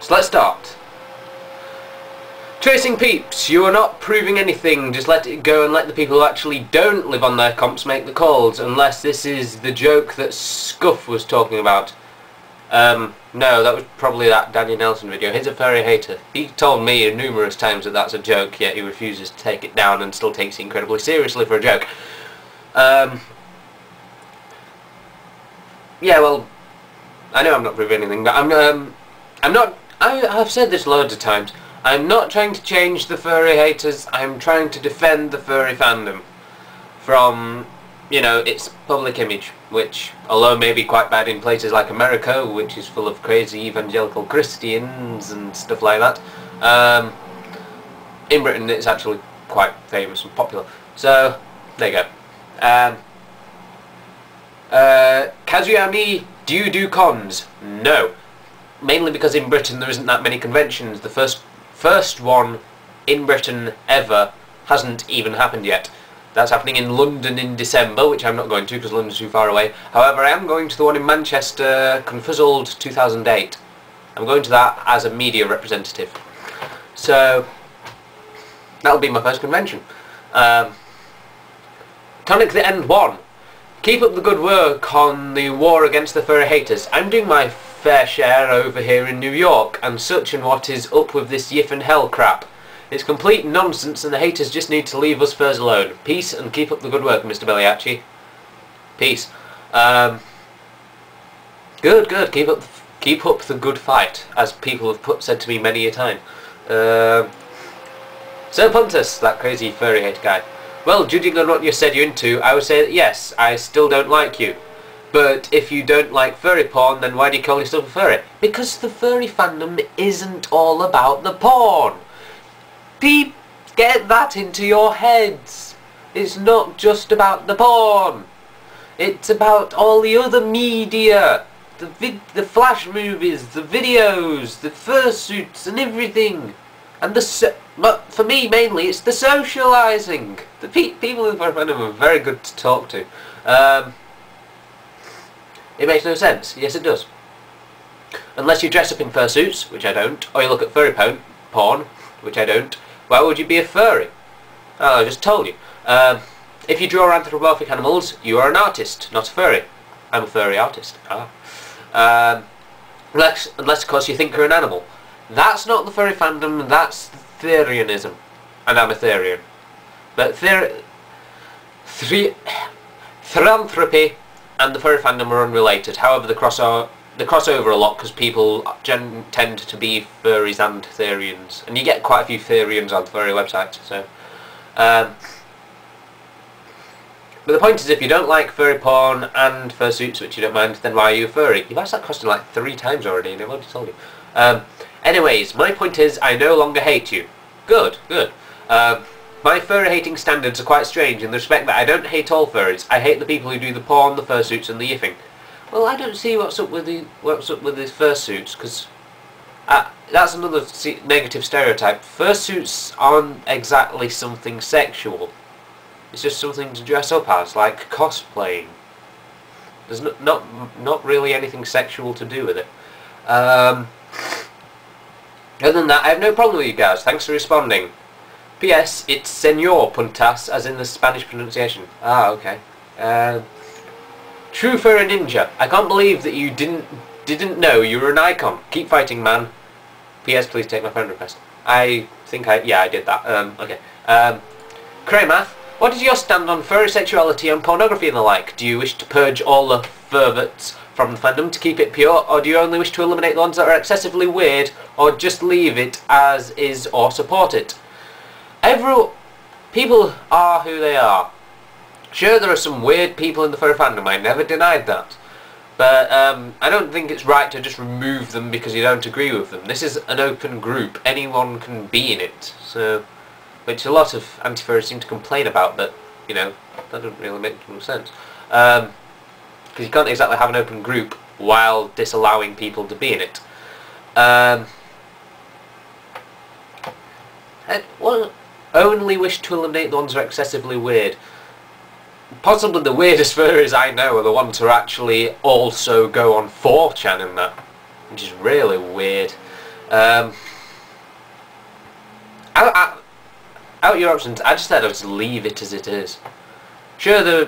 So let's start. TracingPeeps, you are not proving anything, just let it go and let the people who actually don't live on their comps make the calls, unless this is the joke that Scuff was talking about. No, that was probably that Daniel Nelson video. He's a furry hater. He told me numerous times that that's a joke, yet he refuses to take it down and still takes it incredibly seriously for a joke. Yeah, well, I know I'm not proving anything, but I've said this loads of times. I'm not trying to change the furry haters, I'm trying to defend the furry fandom from, you know, its public image, which, although may be quite bad in places like America, which is full of crazy evangelical Christians and stuff like that, in Britain it's actually quite famous and popular. So, there you go. Kazuiami, do you do cons? No. Mainly because in Britain there isn't that many conventions. The first one in Britain ever hasn't even happened yet. That's happening in London in December, which I'm not going to because London's too far away. However, I am going to the one in Manchester, Confuzzled 2008. I'm going to that as a media representative. So, that'll be my first convention. Tonic the End 1. Keep up the good work on the war against the furry haters. I'm doing my fair share over here in New York, and such and what is up with this yiff and hell crap. It's complete nonsense and the haters just need to leave us furs alone. Peace and keep up the good work, Mr. Belliacci. Peace. Good. Keep up the good fight, as people have said to me many a time. srpuntas, that crazy furry hater guy. Well, judging on what you said you're into, I would say that yes, I still don't like you. But if you don't like furry porn, then why do you call yourself a furry? Because the furry fandom isn't all about the porn. Get that into your heads. It's not just about the porn. It's about all the other media. The flash movies, the videos, the fursuits and everything. And but for me mainly it's the socialising. The people in the furry fandom are very good to talk to. It makes no sense. Yes, it does. Unless you dress up in fursuits, which I don't, or you look at furry porn, which I don't, why would you be a furry? Oh, I just told you. If you draw anthropomorphic animals, you are an artist, not a furry. I'm a furry artist. Unless, of course, you think you're an animal. That's not the furry fandom, that's Therianism. And I'm a Therian. But Theranthropy and the furry fandom are unrelated. However, they cross over a lot because people tend to be furries and Therians, and you get quite a few Therians on furry websites. So, but the point is, if you don't like furry porn and fursuits, which you don't mind, then why are you a furry? You've asked that question like 3 times already, and I've already told you. Anyways, my point is, I no longer hate you. Good. My furry hating standards are quite strange in the respect that I don't hate all furries. I hate the people who do the porn, the fursuits and the yiffing. Well, I don't see what's up with these fursuits, because that's another negative stereotype. Fursuits aren't exactly something sexual. It's just something to dress up as, like cosplaying. There's not really anything sexual to do with it. Other than that, I have no problem with you guys. Thanks for responding. P.S. It's srpuntas, as in the Spanish pronunciation. Ah, okay. TrueFurryNinja. I can't believe that you didn't know you were an icon. Keep fighting, man. P.S. Please take my friend request. I did that. Okay. Kremath. What is your stand on furry sexuality and pornography and the like? Do you wish to purge all the perverts from the fandom to keep it pure, or do you only wish to eliminate the ones that are excessively weird, or just leave it as is or support it? People are who they are. Sure, there are some weird people in the furry fandom, I never denied that. But I don't think it's right to just remove them because you don't agree with them. This is an open group, anyone can be in it. So, which a lot of anti-furries seem to complain about, but, you know, that doesn't really make much sense. Because you can't exactly have an open group while disallowing people to be in it. Only wish to eliminate the ones who are excessively weird. Possibly the weirdest furries I know are the ones who actually also go on 4chan and that, which is really weird. Out your options. I just said I'd just leave it as it is. Sure,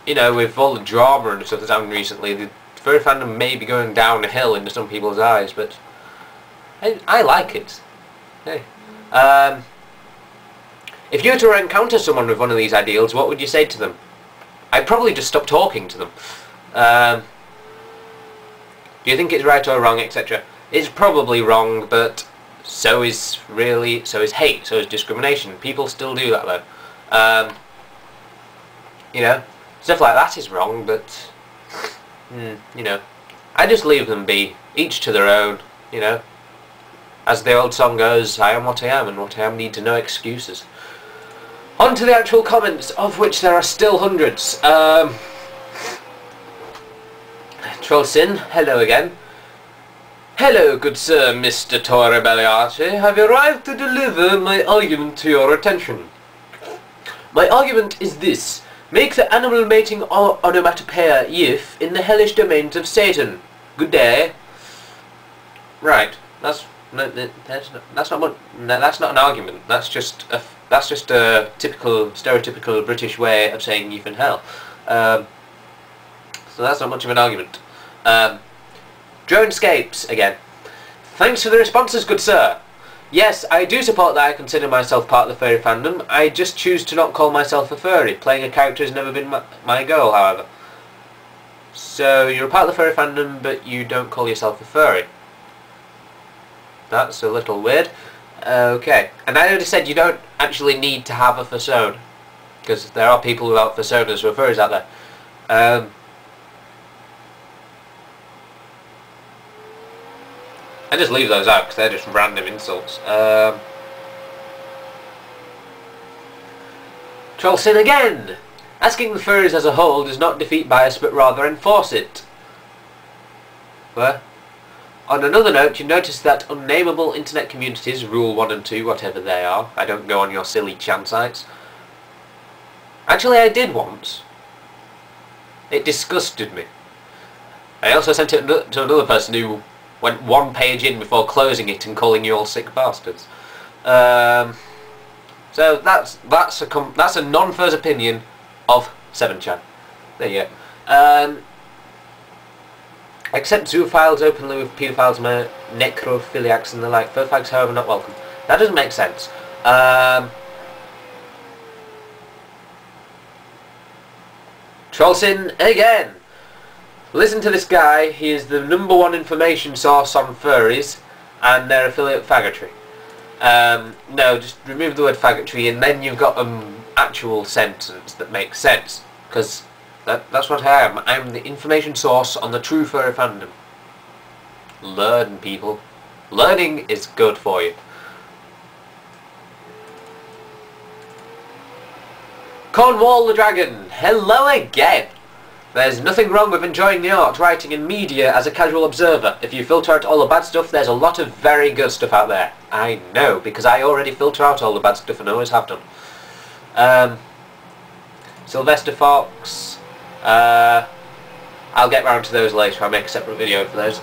you know, with all the drama and stuff that's happened recently, the furry fandom may be going downhill into some people's eyes, but I like it. Hey. If you were to encounter someone with one of these ideals, what would you say to them? I'd probably just stop talking to them. Do you think it's right or wrong, etc.? It's probably wrong, but so is hate, so is discrimination. People still do that though. You know, stuff like that is wrong, but you know, I just leave them be, each to their own. You know, as the old song goes, I am what I am, and what I am need to no excuses. On to the actual comments, of which there are still hundreds. trollsyn, hello again. Hello, good sir, Mr. Torre Belliati. Have you arrived to deliver my argument to your attention? My argument is this. Make the animal mating onomatopoeia if in the hellish domains of Satan. Good day. Right. That's not an argument. That's just a stereotypical British way of saying you've in hell. So that's not much of an argument. Dronescapes again. Thanks for the responses, good sir. Yes, I do support that I consider myself part of the furry fandom. I just choose to not call myself a furry. Playing a character has never been my goal, however. So you're a part of the furry fandom, but you don't call yourself a furry. That's a little weird. Okay. And I already said you don't actually need to have a fursona, because there are people without fursonas who are furries out there. I just leave those out because they're just random insults. trollsyn again! Asking the furries as a whole does not defeat bias but rather enforce it. Where? On another note, you notice that unnameable internet communities, Rule 1 and 2, whatever they are, I don't go on your silly chan sites. Actually, I did once. It disgusted me. I also sent it to another person who went one page in before closing it and calling you all sick bastards. So that's a non-first opinion of 7chan. There you go. Accept zoophiles openly with paedophiles, necrophiliacs and the like. Furfags, however, not welcome. That doesn't make sense. trollsyn again. Listen to this guy, he is the #1 information source on furries and their affiliate faggotry. No, just remove the word faggotry and then you've got an actual sentence that makes sense. Because that's what I am. I'm the information source on the true furry fandom. Learn, people. Learning is good for you. Cornwallthedragon, hello again. There's nothing wrong with enjoying the art, writing and media as a casual observer. If you filter out all the bad stuff, there's a lot of very good stuff out there. I know, because I already filter out all the bad stuff and always have done. SylvesterFox, I'll get round to those later, I'll make a separate video for those.